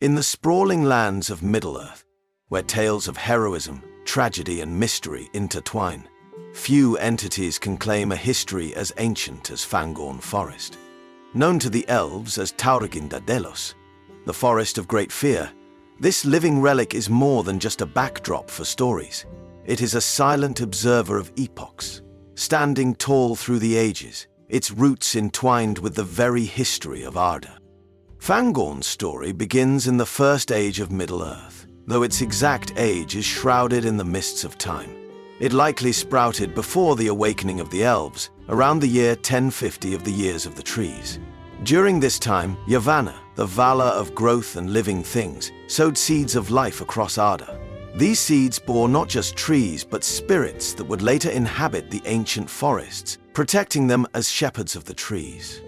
In the sprawling lands of Middle-earth, where tales of heroism, tragedy, and mystery intertwine, few entities can claim a history as ancient as Fangorn Forest. Known to the elves as Tauragin Delos, the Forest of Great Fear, this living relic is more than just a backdrop for stories. It is a silent observer of epochs, standing tall through the ages, its roots entwined with the very history of Arda. Fangorn's story begins in the first age of Middle-earth, though its exact age is shrouded in the mists of time. It likely sprouted before the awakening of the elves, around the year 1050 of the Years of the Trees. During this time, Yavanna, the Vala of growth and living things, sowed seeds of life across Arda. These seeds bore not just trees, but spirits that would later inhabit the ancient forests, protecting them as shepherds of the trees.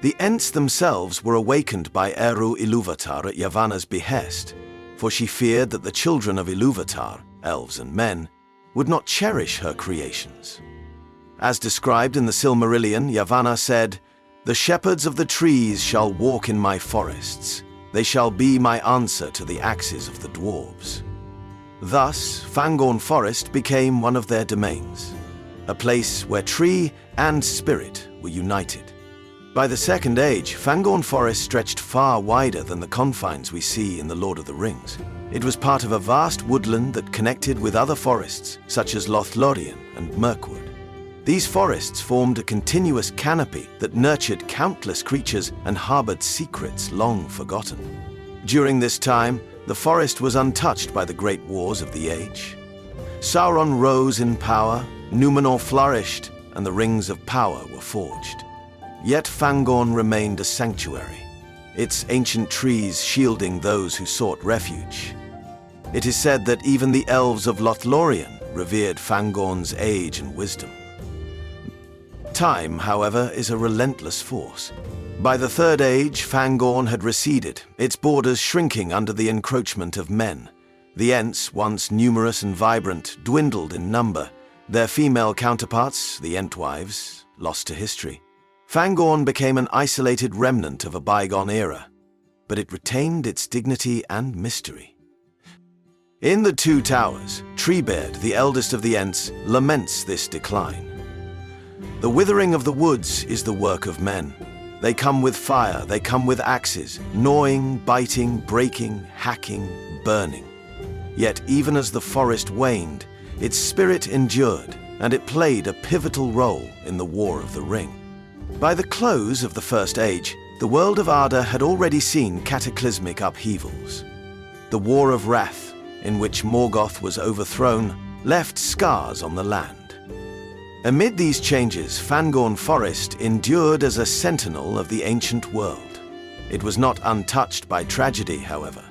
The Ents themselves were awakened by Eru Ilúvatar at Yavanna's behest, for she feared that the children of Ilúvatar, elves and men, would not cherish her creations. As described in the Silmarillion, Yavanna said, "The shepherds of the trees shall walk in my forests. They shall be my answer to the axes of the dwarves." Thus, Fangorn Forest became one of their domains, a place where tree and spirit were united. By the Second Age, Fangorn Forest stretched far wider than the confines we see in The Lord of the Rings. It was part of a vast woodland that connected with other forests, such as Lothlorien and Mirkwood. These forests formed a continuous canopy that nurtured countless creatures and harbored secrets long forgotten. During this time, the forest was untouched by the great wars of the age. Sauron rose in power, Númenor flourished, and the rings of power were forged. Yet Fangorn remained a sanctuary, its ancient trees shielding those who sought refuge. It is said that even the elves of Lothlorien revered Fangorn's age and wisdom. Time, however, is a relentless force. By the Third Age, Fangorn had receded, its borders shrinking under the encroachment of men. The Ents, once numerous and vibrant, dwindled in number, their female counterparts, the Entwives, lost to history. Fangorn became an isolated remnant of a bygone era, but it retained its dignity and mystery. In the Two Towers, Treebeard, the eldest of the Ents, laments this decline. "The withering of the woods is the work of men. They come with fire, they come with axes, gnawing, biting, breaking, hacking, burning. Yet even as the forest waned, its spirit endured, and it played a pivotal role in the War of the Ring." By the close of the First Age, the world of Arda had already seen cataclysmic upheavals. The War of Wrath, in which Morgoth was overthrown, left scars on the land. Amid these changes, Fangorn Forest endured as a sentinel of the ancient world. It was not untouched by tragedy, however.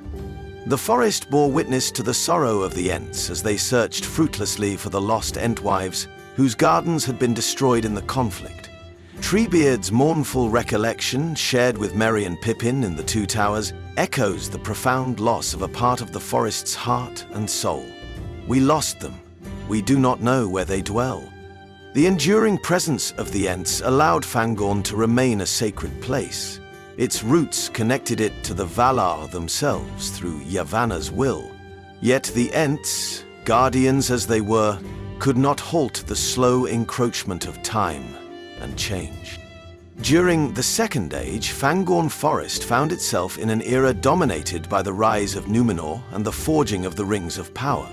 The forest bore witness to the sorrow of the Ents as they searched fruitlessly for the lost Entwives, whose gardens had been destroyed in the conflict. Treebeard's mournful recollection, shared with Merry and Pippin in the Two Towers, echoes the profound loss of a part of the forest's heart and soul. "We lost them. We do not know where they dwell." The enduring presence of the Ents allowed Fangorn to remain a sacred place. Its roots connected it to the Valar themselves through Yavanna's will. Yet the Ents, guardians as they were, could not halt the slow encroachment of time and change. During the Second Age, Fangorn Forest found itself in an era dominated by the rise of Númenor and the forging of the Rings of Power.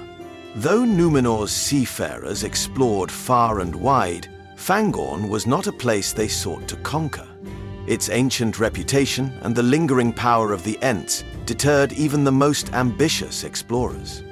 Though Númenor's seafarers explored far and wide, Fangorn was not a place they sought to conquer. Its ancient reputation and the lingering power of the Ents deterred even the most ambitious explorers.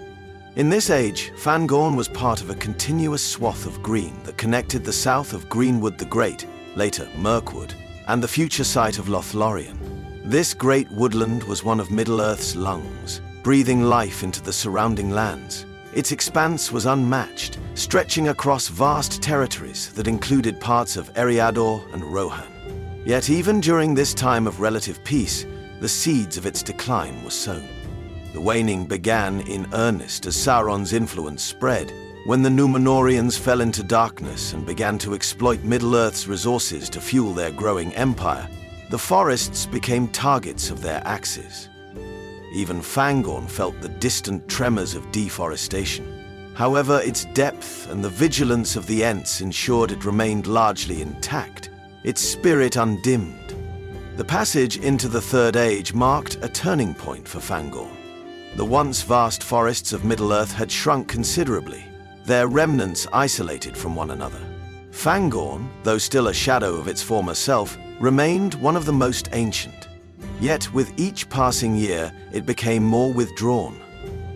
In this age, Fangorn was part of a continuous swath of green that connected the south of Greenwood the Great, later Mirkwood, and the future site of Lothlorien. This great woodland was one of Middle-earth's lungs, breathing life into the surrounding lands. Its expanse was unmatched, stretching across vast territories that included parts of Eriador and Rohan. Yet even during this time of relative peace, the seeds of its decline were sown. The waning began in earnest as Sauron's influence spread. When the Númenorians fell into darkness and began to exploit Middle-earth's resources to fuel their growing empire, the forests became targets of their axes. even Fangorn felt the distant tremors of deforestation. However, its depth and the vigilance of the Ents ensured it remained largely intact, its spirit undimmed. The passage into the Third Age marked a turning point for Fangorn. The once vast forests of Middle-earth had shrunk considerably, their remnants isolated from one another. Fangorn, though still a shadow of its former self, remained one of the most ancient. Yet with each passing year, it became more withdrawn,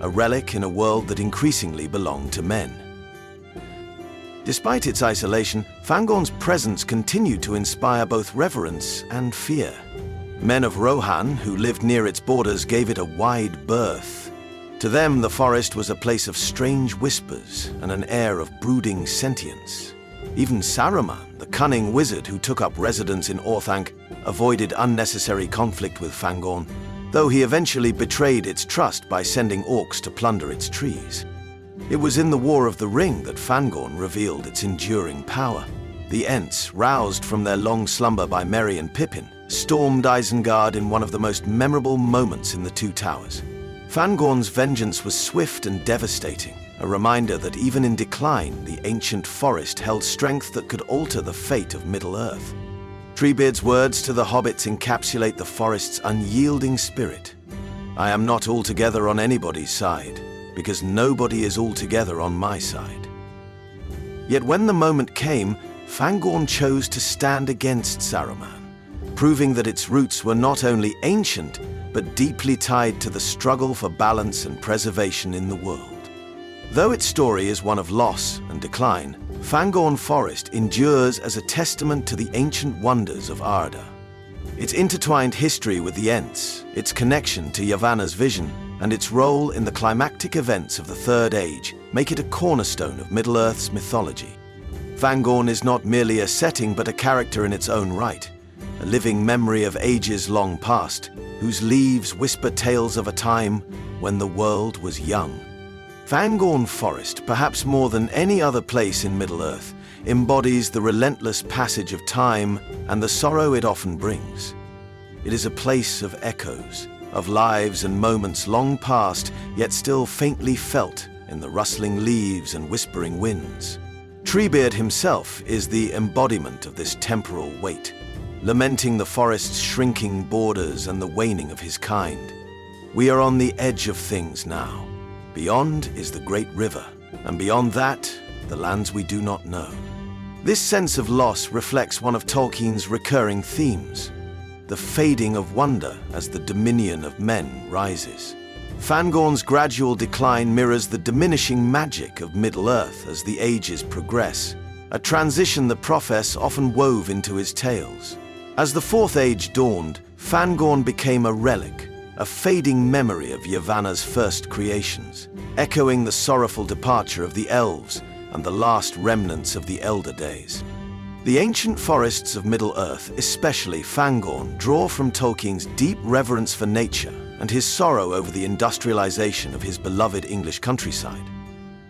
a relic in a world that increasingly belonged to men. Despite its isolation, Fangorn's presence continued to inspire both reverence and fear. Men of Rohan, who lived near its borders, gave it a wide berth. To them, the forest was a place of strange whispers and an air of brooding sentience. Even Saruman, the cunning wizard who took up residence in Orthanc, avoided unnecessary conflict with Fangorn, though he eventually betrayed its trust by sending orcs to plunder its trees. It was in the War of the Ring that Fangorn revealed its enduring power. The Ents, roused from their long slumber by Merry and Pippin, stormed Isengard in one of the most memorable moments in the Two Towers. Fangorn's vengeance was swift and devastating, a reminder that even in decline, the ancient forest held strength that could alter the fate of Middle-earth. Treebeard's words to the hobbits encapsulate the forest's unyielding spirit. I am not altogether on anybody's side, because nobody is altogether on my side. Yet when the moment came, Fangorn chose to stand against Saruman, proving that its roots were not only ancient, but deeply tied to the struggle for balance and preservation in the world. Though its story is one of loss and decline, Fangorn Forest endures as a testament to the ancient wonders of Arda. Its intertwined history with the Ents, its connection to Yavanna's vision, and its role in the climactic events of the Third Age make it a cornerstone of Middle-earth's mythology. Fangorn is not merely a setting but a character in its own right, a living memory of ages long past, whose leaves whisper tales of a time when the world was young. Fangorn Forest, perhaps more than any other place in Middle-earth, embodies the relentless passage of time and the sorrow it often brings. It is a place of echoes, of lives and moments long past, yet still faintly felt in the rustling leaves and whispering winds. Treebeard himself is the embodiment of this temporal weight, lamenting the forest's shrinking borders and the waning of his kind. We are on the edge of things now. Beyond is the great river, and beyond that, the lands we do not know. This sense of loss reflects one of Tolkien's recurring themes, the fading of wonder as the dominion of men rises. Fangorn's gradual decline mirrors the diminishing magic of Middle-earth as the ages progress, a transition the Prophets often wove into his tales. As the Fourth Age dawned, Fangorn became a relic, a fading memory of Yavanna's first creations, echoing the sorrowful departure of the elves and the last remnants of the Elder Days. The ancient forests of Middle-earth, especially Fangorn, draw from Tolkien's deep reverence for nature and his sorrow over the industrialization of his beloved English countryside.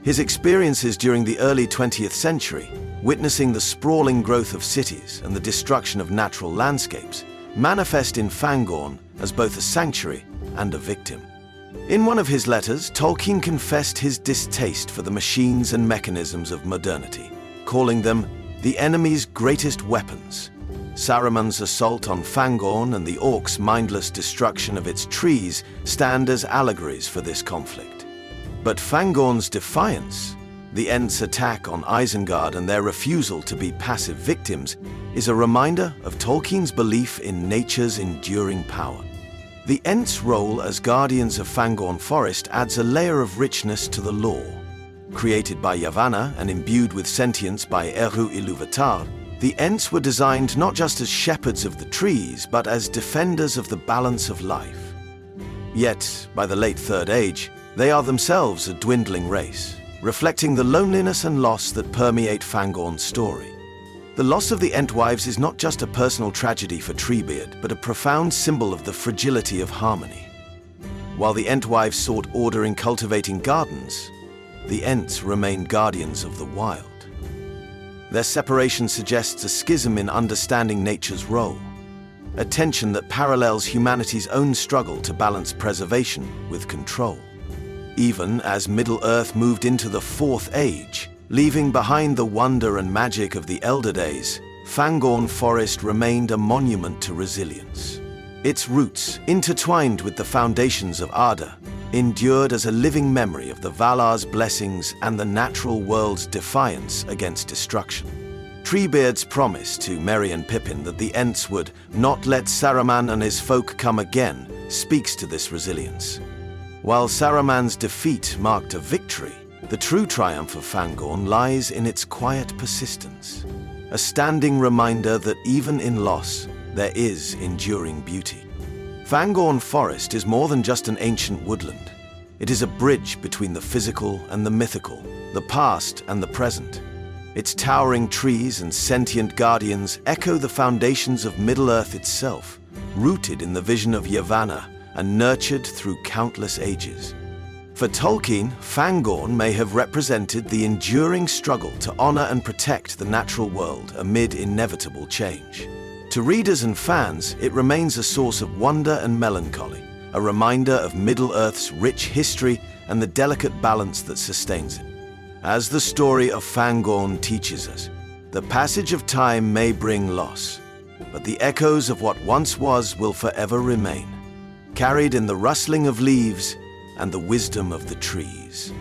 His experiences during the early 20th century, witnessing the sprawling growth of cities and the destruction of natural landscapes, manifest in Fangorn as both a sanctuary and a victim. In one of his letters, Tolkien confessed his distaste for the machines and mechanisms of modernity, calling them the enemy's greatest weapons. Saruman's assault on Fangorn and the orcs' mindless destruction of its trees stand as allegories for this conflict. But Fangorn's defiance, the Ents' attack on Isengard and their refusal to be passive victims, is a reminder of Tolkien's belief in nature's enduring power. The Ents' role as guardians of Fangorn Forest adds a layer of richness to the lore. Created by Yavanna and imbued with sentience by Eru Ilúvatar, the Ents were designed not just as shepherds of the trees, but as defenders of the balance of life. Yet, by the late Third Age, they are themselves a dwindling race, reflecting the loneliness and loss that permeate Fangorn's story. The loss of the Entwives is not just a personal tragedy for Treebeard, but a profound symbol of the fragility of harmony. While the Entwives sought order in cultivating gardens, the Ents remained guardians of the wild. Their separation suggests a schism in understanding nature's role. a tension that parallels humanity's own struggle to balance preservation with control. Even as Middle-earth moved into the Fourth Age, leaving behind the wonder and magic of the Elder Days, Fangorn Forest remained a monument to resilience. Its roots, intertwined with the foundations of Arda, endured as a living memory of the Valar's blessings and the natural world's defiance against destruction. Treebeard's promise to Merry and Pippin that the Ents would not let Saruman and his folk come again speaks to this resilience. While Saruman's defeat marked a victory, the true triumph of Fangorn lies in its quiet persistence, a standing reminder that even in loss, there is enduring beauty. Fangorn Forest is more than just an ancient woodland. It is a bridge between the physical and the mythical, the past and the present. Its towering trees and sentient guardians echo the foundations of Middle-earth itself, rooted in the vision of Yavanna and nurtured through countless ages. For Tolkien, Fangorn may have represented the enduring struggle to honor and protect the natural world amid inevitable change. To readers and fans, it remains a source of wonder and melancholy, a reminder of Middle-earth's rich history and the delicate balance that sustains it. As the story of Fangorn teaches us, the passage of time may bring loss, but the echoes of what once was will forever remain, carried in the rustling of leaves and the wisdom of the trees.